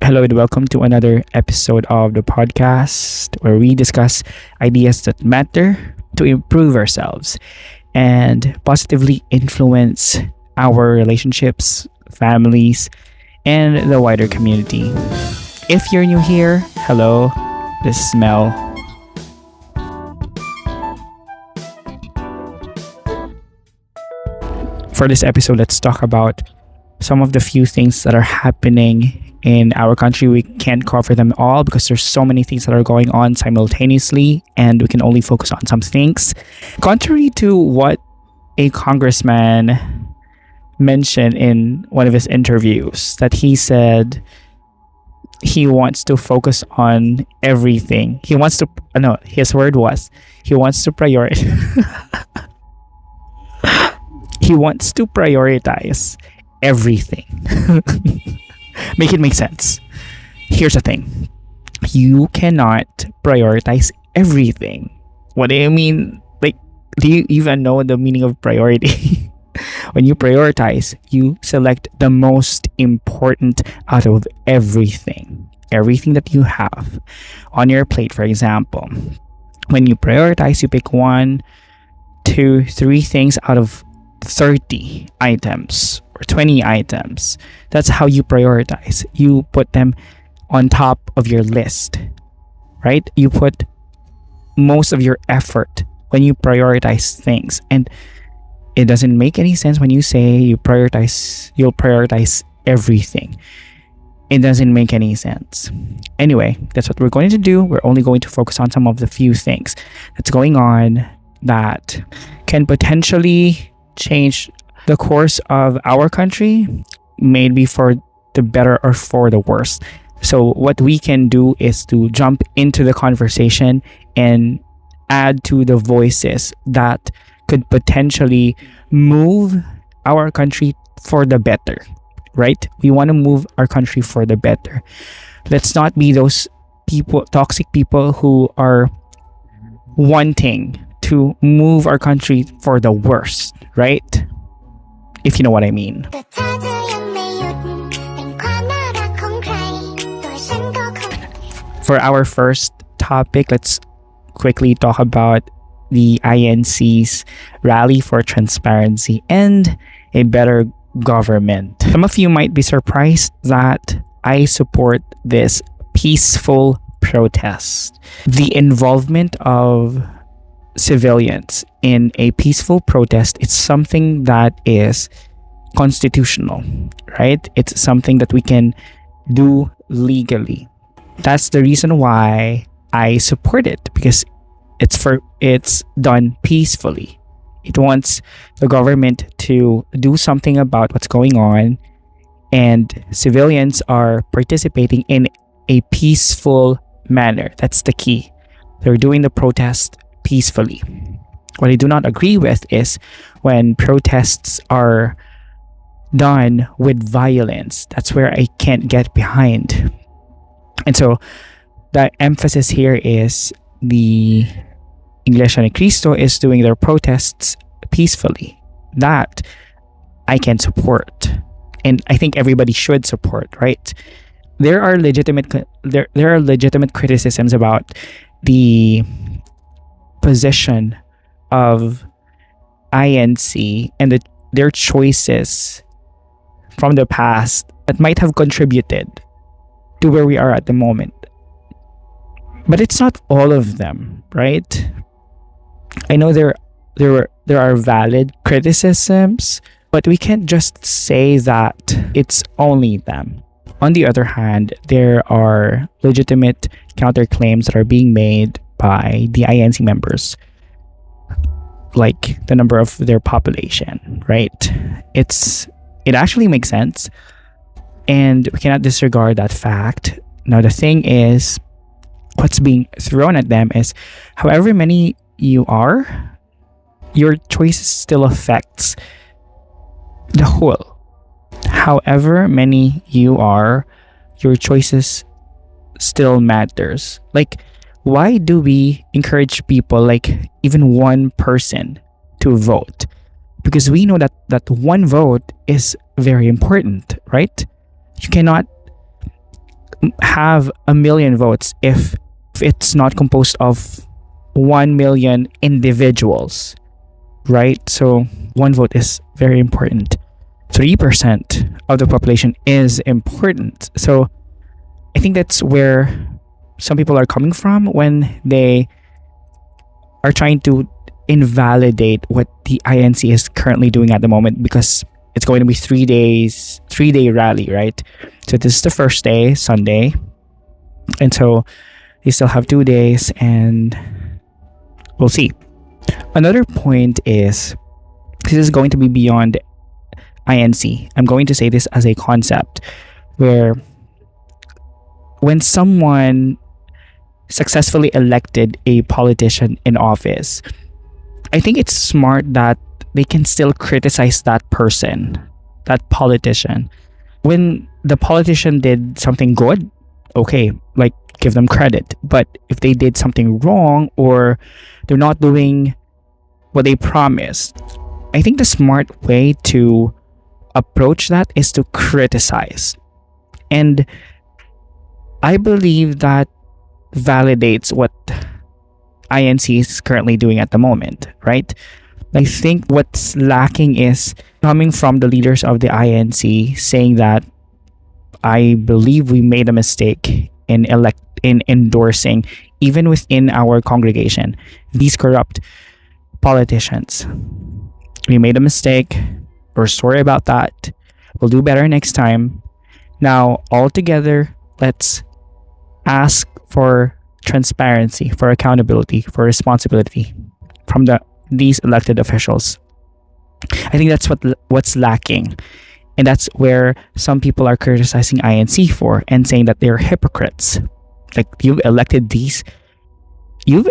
Hello and welcome to another episode of the podcast where we discuss ideas that matter to improve ourselves and positively influence our relationships, families, and the wider community. If you're new here, hello, this is Mel. For this episode, let's talk about some of the few things that are happening in our country. We can't cover them all because there's so many things that are going on simultaneously and we can only focus on some things. Contrary to what a congressman mentioned in one of his interviews, that he said he wants to focus on everything. His word was, he wants to prioritize. He wants to prioritize everything. Make it make sense. Here's the thing. You cannot prioritize everything. What do you mean? Like, do you even know the meaning of priority? When you prioritize, you select the most important out of everything. Everything that you have on your plate, for example. When you prioritize, you pick 1, 2, 3 things out of 30 items or 20 items. That's how you prioritize. You put them on top of your list, right? You put most of your effort when you prioritize things. And it doesn't make any sense when you say you'll prioritize everything. It doesn't make any sense. Anyway, that's what we're going to do. We're only going to focus on some of the few things that's going on that can potentially change the course of our country, maybe for the better or for the worse. So what we can do is to jump into the conversation and add to the voices that could potentially move our country for the better, right? We want to move our country for the better. Let's not be those people, toxic people who are wanting to move our country for the worst, right? If you know what I mean. For our first topic, let's quickly talk about the INC's Rally for Transparency and a Better Government. Some of you might be surprised that I support this peaceful protest. The involvement of civilians in a peaceful protest, it's something that is constitutional, right? It's something that we can do legally. That's the reason why I support it, because it's done peacefully. It wants the government to do something about what's going on, and civilians are participating in a peaceful manner. That's the key. They're doing the protest peacefully. What I do not agree with is when protests are done with violence. That's where I can't get behind. And so the emphasis here is the Iglesia ni Cristo is doing their protests peacefully. That I can support, and I think everybody should support, right? There are legitimate criticisms about the position of INC and their choices from the past that might have contributed to where we are at the moment. But it's not all of them, right? I know there are valid criticisms, but we can't just say that it's only them. On the other hand, there are legitimate counterclaims that are being made by the INC members, like the number of their population, right? It actually makes sense, and we cannot disregard that fact. Now, the thing is, what's being thrown at them is however many you are, your choice still affects the whole. However many you are, your choices still matters. Like, why do we encourage people, like even one person, to vote? Because we know that one vote is very important, right? You cannot have a million votes if it's not composed of 1 million individuals, right? So one vote is very important. 3% of the population is important. So I think that's where some people are coming from when they are trying to invalidate what the INC is currently doing at the moment, because it's going to be 3-day rally, right? So this is the first day, Sunday, and so they still have 2 days, and we'll see. Another point is, this is going to be beyond INC. I'm going to say this as a concept where when someone successfully elected a politician in office, I think it's smart that they can still criticize that person, that politician. When the politician did something good, okay, like give them credit. But if they did something wrong or they're not doing what they promised, I think the smart way to approach that is to criticize. And I believe that validates what INC is currently doing at the moment, right? I think what's lacking is coming from the leaders of the INC saying that I believe we made a mistake in endorsing, even within our congregation, these corrupt politicians. We made a mistake. We're sorry about that. We'll do better next time. Now, all together, let's ask for transparency, for accountability, for responsibility from these elected officials. I think that's what's lacking. And that's where some people are criticizing INC for and saying that they're hypocrites. Like, you've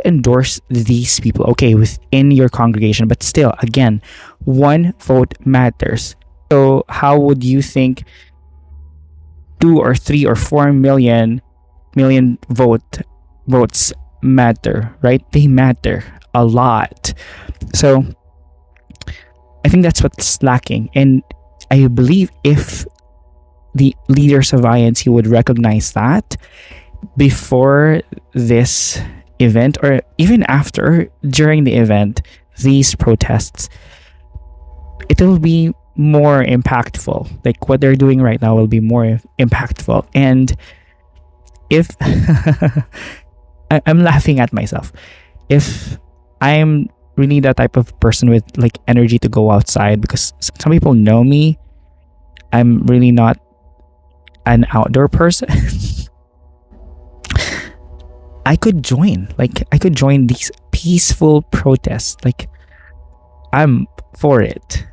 endorsed these people, okay, within your congregation, but still, again, one vote matters. So how would you think 2 or 3 or 4 million votes matter, right? They matter a lot. So I think that's what's lacking. And I believe if the leaders of INC would recognize that before this event, or even after, during the event, these protests, it will be more impactful. Like, what they're doing right now will be more impactful. And if I'm laughing at myself, if I'm really that type of person with like energy to go outside, because some people know me, I'm really not an outdoor person. I could join these peaceful protests. Like, I'm for it,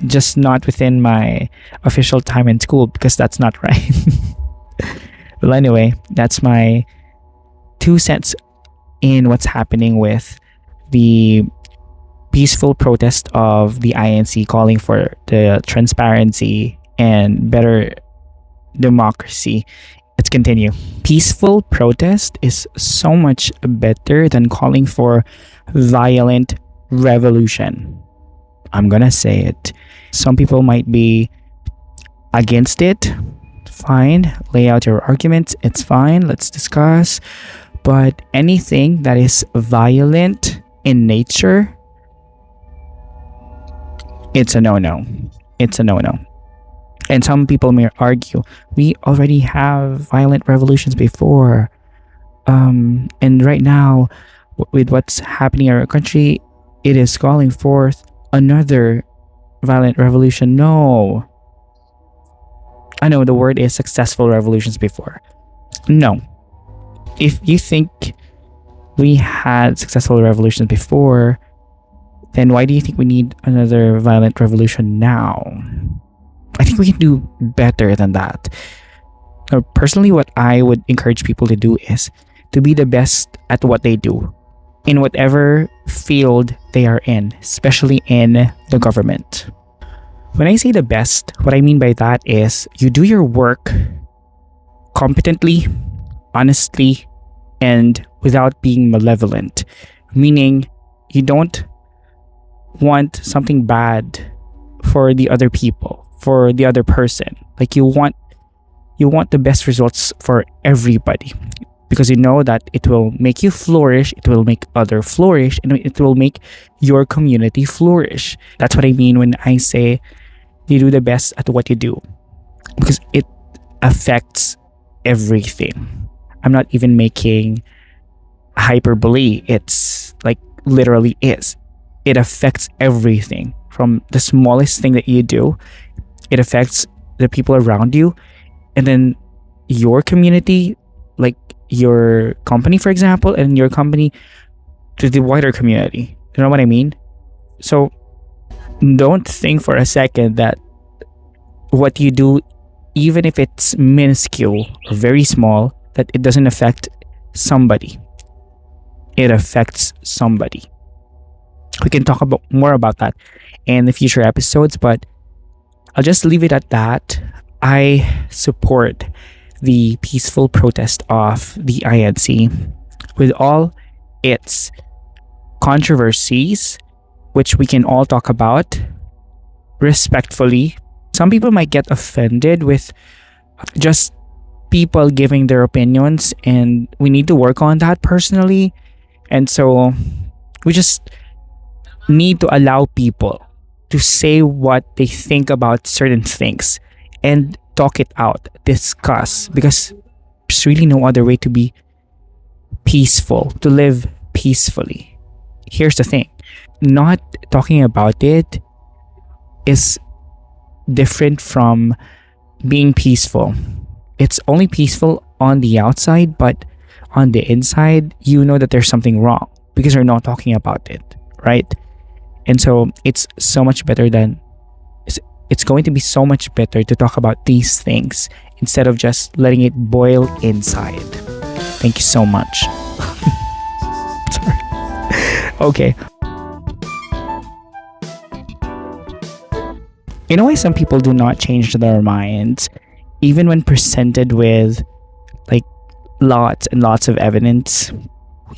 just not within my official time in school, because that's not right. Well, anyway, that's my 2 cents in what's happening with the peaceful protest of the INC calling for the transparency and better democracy. Let's continue. Peaceful protest is so much better than calling for violent revolution. I'm gonna say it. Some people might be against it. Fine, lay out your arguments. It's fine. Let's discuss. But anything that is violent in nature, it's a no-no. It's a no-no. And some people may argue, we already have violent revolutions before. And right now, with what's happening in our country, it is calling forth another violent revolution. No. I know the word is successful revolutions before. No. If you think we had successful revolutions before, then why do you think we need another violent revolution now? I think we can do better than that. Personally, what I would encourage people to do is to be the best at what they do, in whatever field they are in, especially in the government. When I say the best, what I mean by that is you do your work competently, honestly, and without being malevolent. Meaning, you don't want something bad for the other people, for the other person. Like, you want you want the best results for everybody, because you know that it will make you flourish, it will make other flourish, and it will make your community flourish. That's what I mean when I say you do the best at what you do, because it affects everything. I'm not even making hyperbole. It's like literally is. It affects everything from the smallest thing that you do. It affects the people around you, and then your community, like your company, for example, and your company to the wider community. You know what I mean? So don't think for a second that what you do, even if it's minuscule or very small, that it doesn't affect somebody. It affects somebody. We can talk about more about that in the future episodes, but I'll just leave it at that. I support the peaceful protest of the INC with all its controversies, which we can all talk about respectfully. Some people might get offended with just people giving their opinions, and we need to work on that personally. And so we just need to allow people to say what they think about certain things and talk it out, discuss, because there's really no other way to be peaceful, to live peacefully. Here's the thing, not talking about it is different from being peaceful. It's only peaceful on the outside, but on the inside, you know that there's something wrong because you're not talking about it, right? And so it's so much better than it's going to be so much better to talk about these things instead of just letting it boil inside. Thank you so much. Sorry. Okay. You know why some people do not change their minds even when presented with like lots and lots of evidence?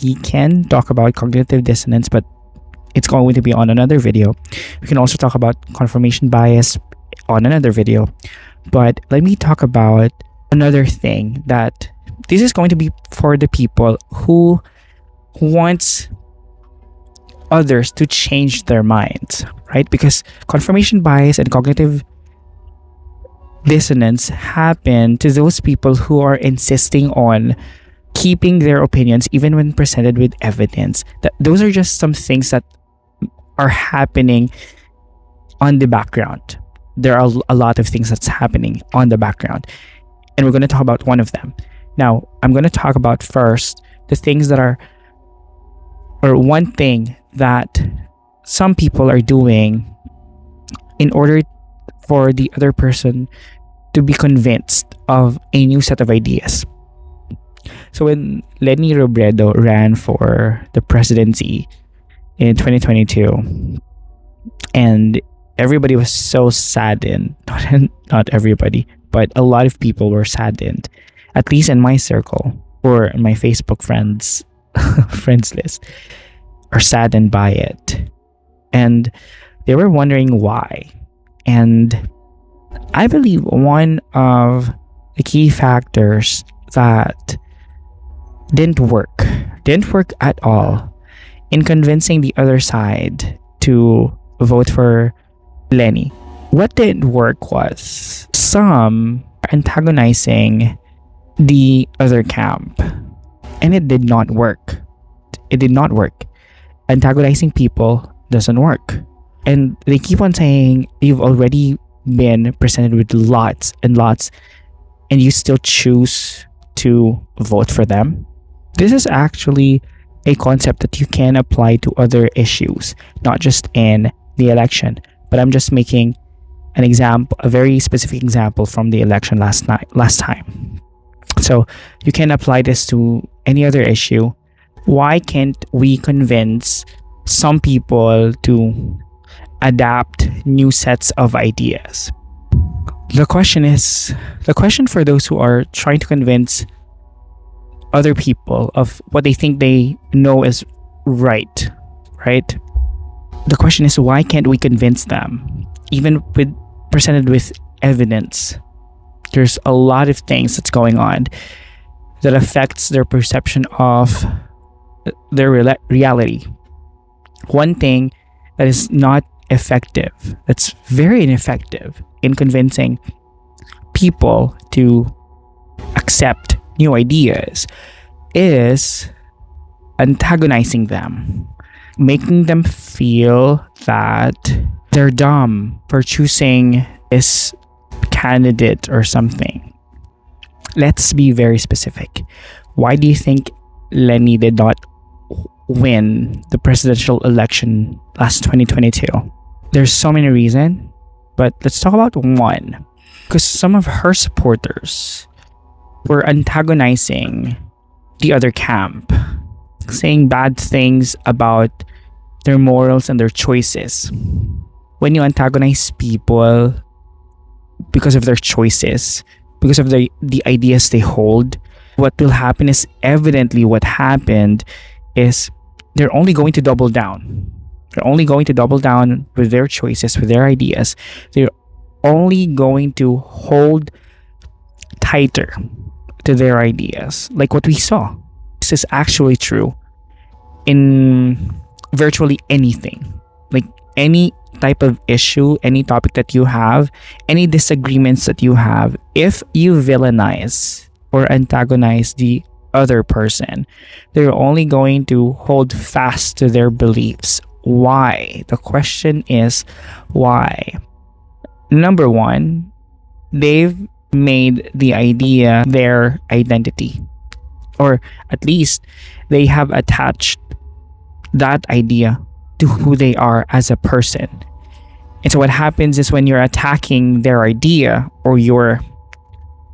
We can talk about cognitive dissonance, but it's going to be on another video. We can also talk about confirmation bias on another video. But let me talk about another thing, that this is going to be for the people who wants others to change their minds, right? Because confirmation bias and cognitive dissonance happen to those people who are insisting on keeping their opinions even when presented with evidence. Those are just some things that are happening on the background. There are a lot of things that's happening on the background, and we're going to talk about one of them. Now, I'm going to talk about first the things that are, or one thing that some people are doing in order for the other person to be convinced of a new set of ideas. So when Leni ran for the presidency in 2022, and everybody was so saddened, not everybody, but a lot of people were saddened, at least in my circle or in my Facebook friends list, are saddened by it. And they were wondering why. And I believe one of the key factors that didn't work at all in convincing the other side to vote for Leni. What didn't work was some antagonizing the other camp, and it did not work. It did not work. Antagonizing people doesn't work. And they keep on saying you've already been presented with lots and lots, and you still choose to vote for them. This is actually a concept that you can apply to other issues, not just in the election. But I'm just making an example, a very specific example from the election last time. So you can apply this to any other issue. Why can't we convince some people to adapt new sets of ideas? The question for those who are trying to convince other people of what they think they know is right? The question is, why can't we convince them, even presented with evidence? There's a lot of things that's going on that affects their perception of their reality. One thing that is not effective, that's very ineffective in convincing people to accept new ideas, is antagonizing them, making them feel that they're dumb for choosing this candidate or something. Let's be very specific. Why do you think Leni did not win the presidential election last 2022? There's so many reasons, but let's talk about one. Because some of her supporters were antagonizing the other camp, saying bad things about their morals and their choices. When you antagonize people because of their choices, because of the ideas they hold, what will happen is, evidently what happened is, they're only going to double down. They're only going to double down with their choices, with their ideas. They're only going to hold tighter to their ideas. Like what we saw. This is actually true in virtually anything. Like any type of issue, any topic that you have, any disagreements that you have, if you villainize or antagonize the other person, they're only going to hold fast to their beliefs. Why? The question is, why? Number one, they've made the idea their identity, or at least they have attached that idea to who they are as a person. And so what happens is, when you're attacking their idea or you're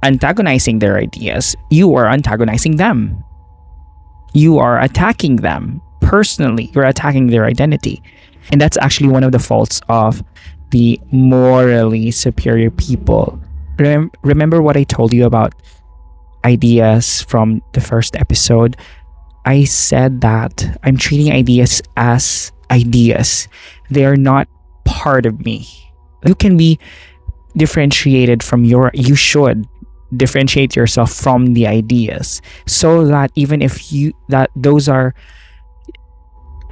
antagonizing their ideas, you are antagonizing them. You are attacking them personally. You're attacking their identity. And that's actually one of the faults of the morally superior people. Remember what I told you about ideas from the first episode? I said that I'm treating ideas as ideas. They are not part of me. You can be differentiated from you should differentiate yourself from the ideas, so that even if those are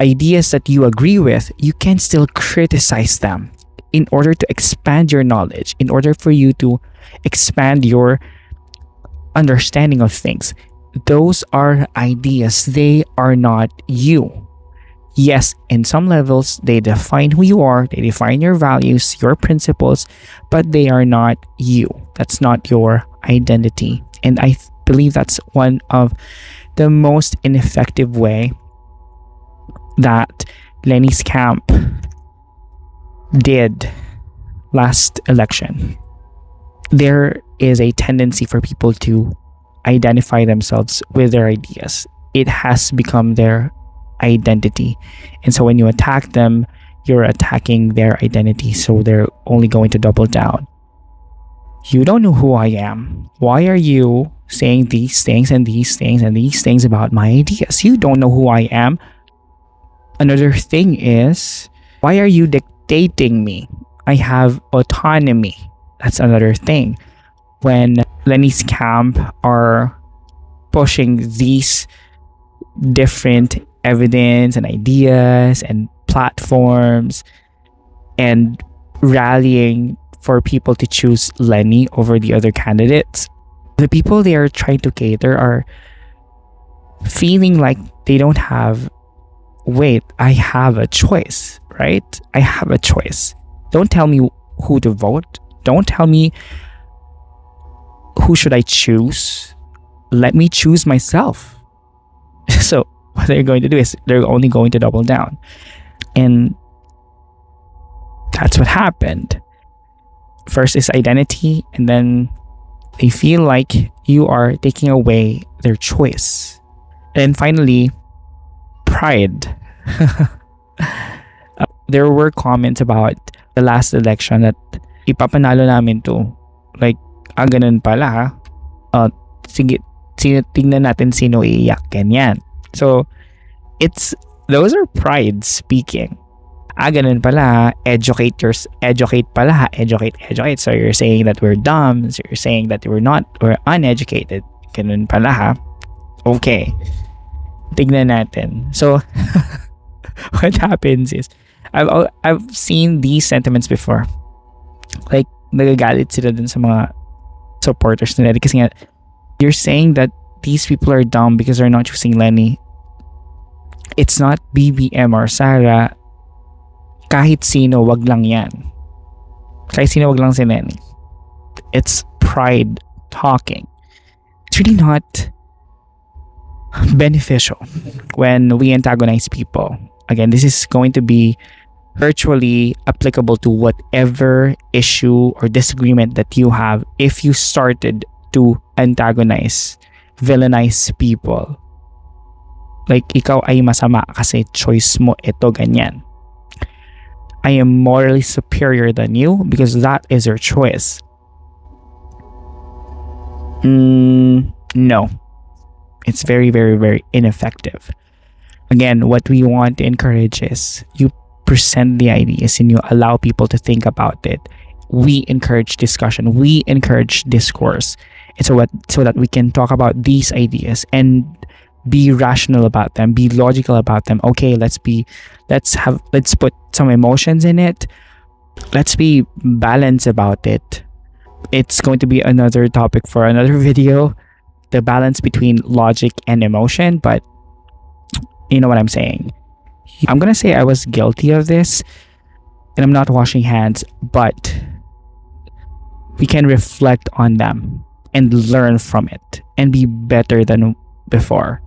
ideas that you agree with, you can still criticize them in order to expand your knowledge, in order for you to expand your understanding of things. Those are ideas. They are not you. Yes, in some levels, they define who you are, they define your values, your principles, but they are not you. That's not your identity. And I believe that's one of the most ineffective way that Leni's camp did last election. There is a tendency for people to identify themselves with their ideas. It has become their identity. And so when you attack them, you're attacking their identity. So they're only going to double down. You don't know who I am. Why are you saying these things and these things and these things about my ideas? You don't know who I am. Another thing is, why are you dictating me? I have autonomy. That's another thing. When Leni's camp are pushing these different evidence and ideas and platforms and rallying for people to choose Leni over the other candidates, the people they are trying to cater are feeling like they don't have, wait, I have a choice, right? I have a choice. Don't tell me who to vote. Don't tell me who should I choose. Let me choose myself. So what they're going to do is, they're only going to double down. And that's what happened. First is identity, and then they feel like you are taking away their choice. And finally, pride. There were comments about the last election that ipapanalo namin to. Like, ganun pala ha. Sige, tingnan natin sino iiyak, ganyan. So, those are pride speaking. Ganun pala, educate pala, educate. So you're saying that we're dumb, so you're saying that we're uneducated. Ganun pala ha. Okay. Tignan natin. So, what happens is, I've seen these sentiments before. Like, nagagalit sila dun sa mga supporters nila. Kasi nga, you're saying that these people are dumb because they're not choosing Leni. It's not BBM or Sara. Kahit sino, wag lang yan. Kahit sino, wag lang si Leni. It's pride talking. It's really not beneficial when we antagonize people. Again, this is going to be virtually applicable to whatever issue or disagreement that you have if you started to antagonize, villainize people. Like, ikaw ay masama kasi choice mo ito, ganyan. I am morally superior than you because that is your choice. No. It's very, very, very ineffective. Again, what we want to encourage is you present the ideas and you allow people to think about it. We encourage discussion. We encourage discourse. It's so that we can talk about these ideas and be rational about them, be logical about them. Okay, let's put some emotions in it. Let's be balanced about it. It's going to be another topic for another video, the balance between logic and emotion, but you know what I'm saying. I'm gonna say I was guilty of this and I'm not washing hands, but we can reflect on them and learn from it and be better than before.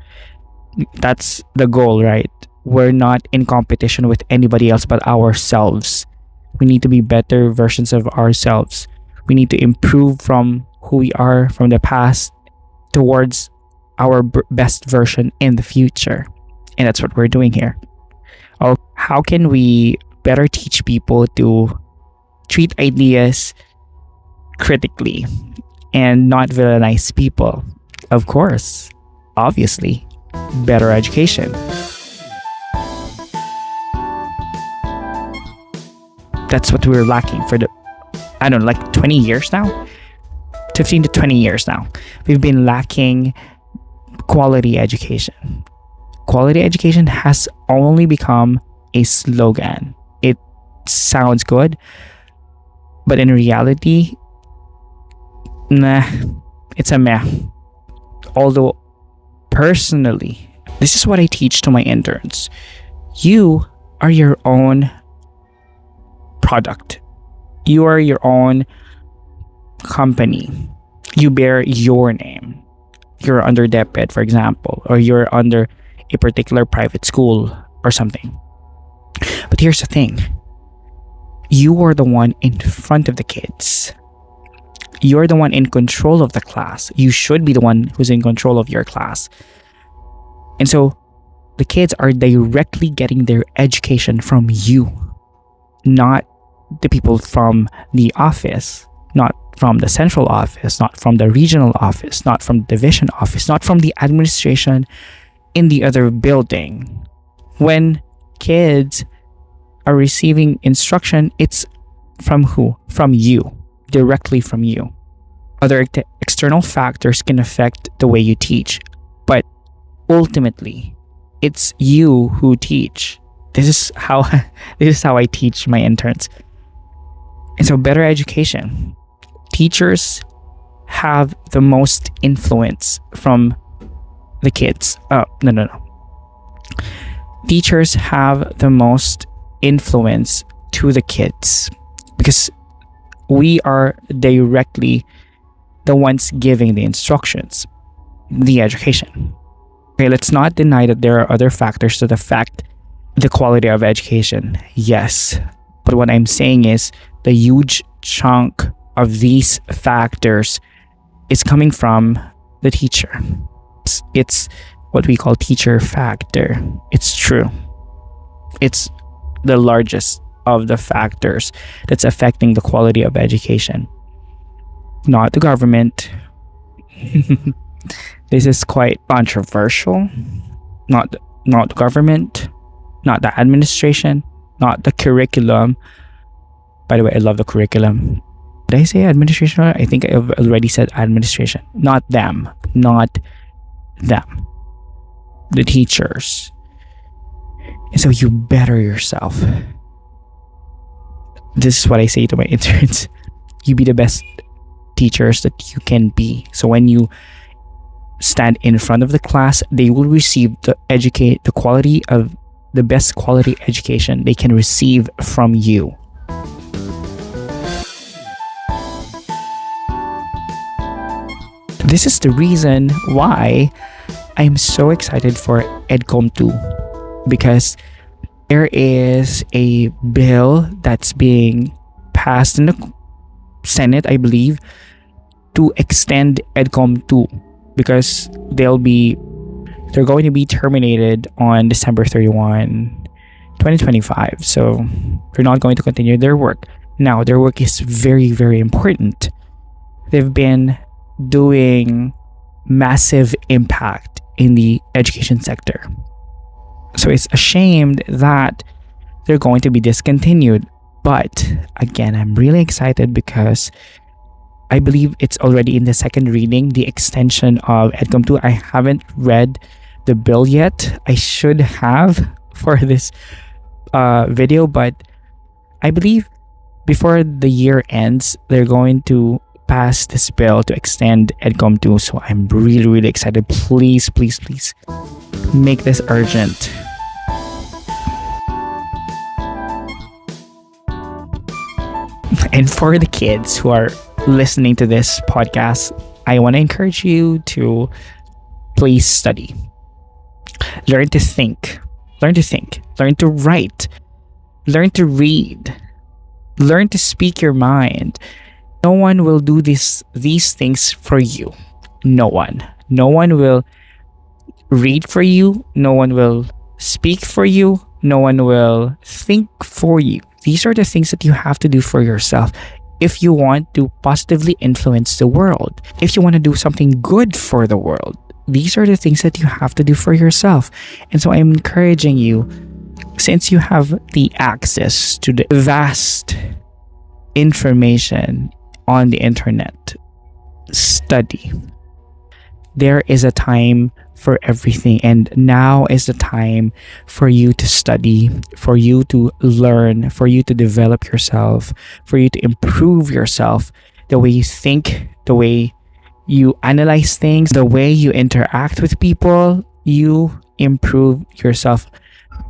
That's the goal, right? We're not in competition with anybody else but ourselves. We need to be better versions of ourselves. We need to improve from who we are from the past towards our best version in the future. And that's what we're doing here. Oh, how can we better teach people to treat ideas critically and not villainize people? Of course, obviously, better education. That's what we're lacking for I don't know, like 20 years now? 15 to 20 years now. We've been lacking quality education. Quality education has only become a slogan. It sounds good, but in reality, nah, it's a meh. Although, personally, this is what I teach to my interns. You are your own product. You are your own company. You bear your name. You're under DepEd, for example, or you're under a particular private school or something. But here's the thing. You are the one in front of the kids. You're the one in control of the class. You should be the one who's in control of your class. And so the kids are directly getting their education from you, not the people from the office, not from the central office, not from the regional office, not from the division office, not from the administration in the other building. When kids are receiving instruction, it's from who? From you, directly from you. Other external factors can affect the way you teach, but ultimately, it's you who teach. This is how I teach my interns. And so, better education. Teachers have the most influence from the kids. No. Teachers have the most influence to the kids because we are directly the ones giving the instructions, the education. Okay, let's not deny that there are other factors that affect the quality of education. Yes, but what I'm saying is the huge chunk of these factors is coming from the teacher. It's what we call teacher factor. It's true. It's the largest of the factors that's affecting the quality of education. Not the government. This is quite controversial. Not the government, not the administration, not the curriculum. By the way, I love the curriculum. Did I say administration? I think I've already said administration. Not them. Not them. The teachers. And so you better yourself. This is what I say to my interns. You be the best teachers that you can be. So when you stand in front of the class, they will receive the best quality education they can receive from you. This is the reason why I'm so excited for EdCom 2, because there is a bill that's being passed in the Senate, I believe, to extend EdCom 2, because they're going to be terminated on December 31, 2025. So they're not going to continue their work. Now, their work is very, very important. They've been doing massive impact in the education sector. So it's a shame that they're going to be discontinued. But again, I'm really excited because I believe it's already in the second reading, the extension of EdCom 2. I haven't read the bill yet. I should have for this video, but I believe before the year ends, they're going to pass this bill to extend EdCom 2. So I'm really, really excited. Please, please, please make this urgent. And for the kids who are listening to this podcast, I want to encourage you to please study. Learn to think. Learn to write. Learn to read. Learn to speak your mind. No one will do these things for you. No one. No one will read for you. No one will speak for you. No one will think for you. These are the things that you have to do for yourself if you want to positively influence the world. If you want to do something good for the world, these are the things that you have to do for yourself. And so I'm encouraging you, since you have the access to the vast information on the internet, study. There is a time for everything, and now is the time for you to study, for you to learn, for you to develop yourself, for you to improve yourself, the way you think, the way you analyze things, the way you interact with people. You improve yourself.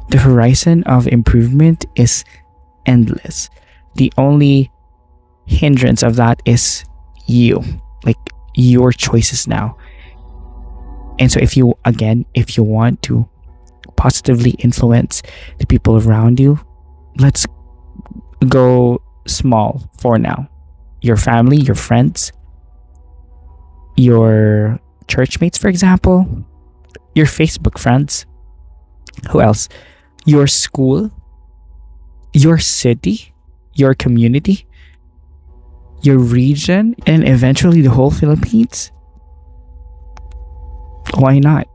The horizon of improvement is endless. The only hindrance of that is you, like your choices now. And so if you want to positively influence the people around you, let's go small for now. Your family, your friends, your church mates, for example, your Facebook friends. Who else? Your school, your city, your community, your region, and eventually the whole Philippines. Why not?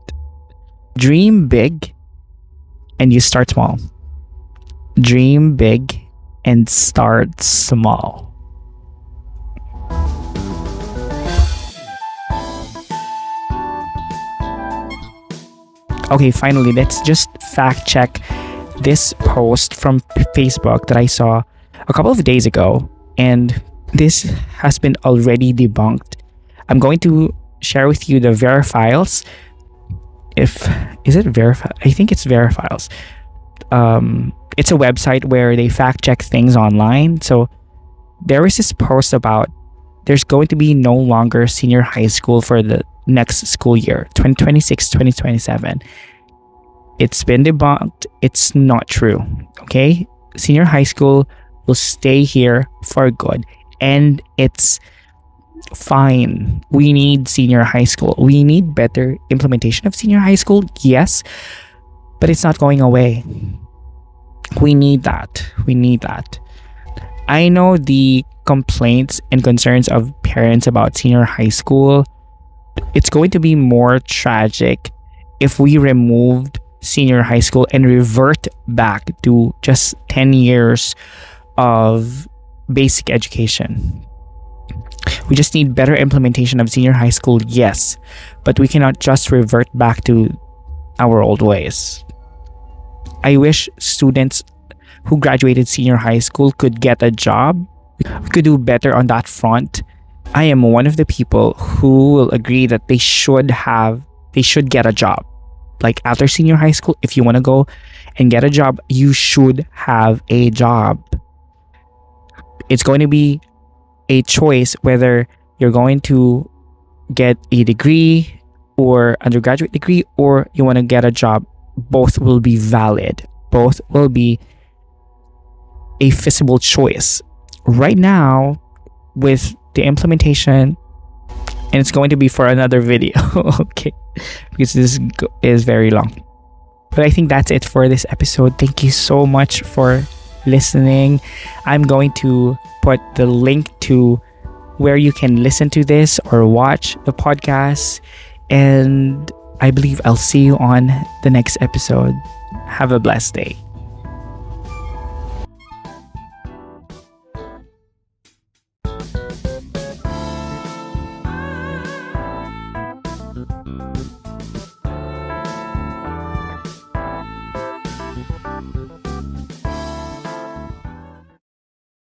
Dream big and you start small. Dream big and start small. Okay, finally, let's just fact check this post from Facebook that I saw a couple of days ago, and this has been already debunked. I'm going to share with you the verifiles. Is it verify? I think it's verifiles. It's a website where they fact check things online. So there is this post about there's going to be no longer senior high school for the next school year, 2026-2027. It's been debunked. It's not true. Okay? Senior high school will stay here for good, and it's fine. We need senior high school. We need better implementation of senior high school, yes, but it's not going away. We need that. I know the complaints and concerns of parents about senior high school. It's going to be more tragic if we removed senior high school and revert back to just 10 years of basic education. We just need better implementation of senior high school, yes, but we cannot just revert back to our old ways. I wish students who graduated senior high school could get a job. We could do better on that front. I am one of the people who will agree that they should get a job. Like after senior high school, if you want to go and get a job, you should have a job. It's going to be a choice whether you're going to get a degree or undergraduate degree, or you want to get a job. Both will be valid. Both will be a feasible choice. Right now, with the implementation, and it's going to be for another video, okay, because this is very long. But I think that's it for this episode. Thank you so much for listening. I'm going to put the link to where you can listen to this or watch the podcast, and I believe I'll see you on the next episode. Have a blessed day.